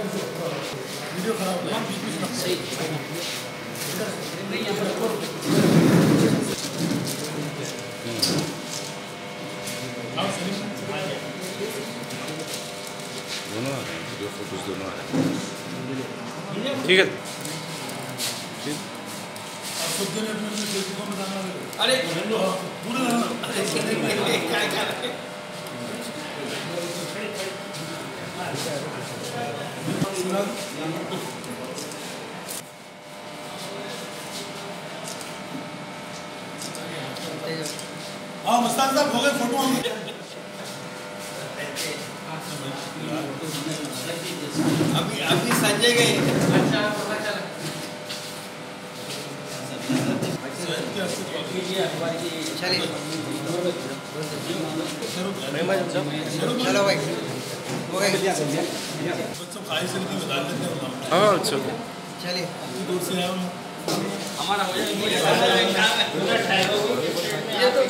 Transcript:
Video खराब हो गया सही नहीं दोनों आ रहे हैं, वीडियो फोटोज दोनों आ रहे हैं। ठीक है ठीक। अरे हाँ मस्तान साहब हो गए फोटो हम अभी संजय गए। अच्छा पता चला चलो भाई हो गए बच्चों खाई से नहीं बता देते हैं। हाँ अच्छा चलिए दूर से आया हमारा हो जाएगा ये तो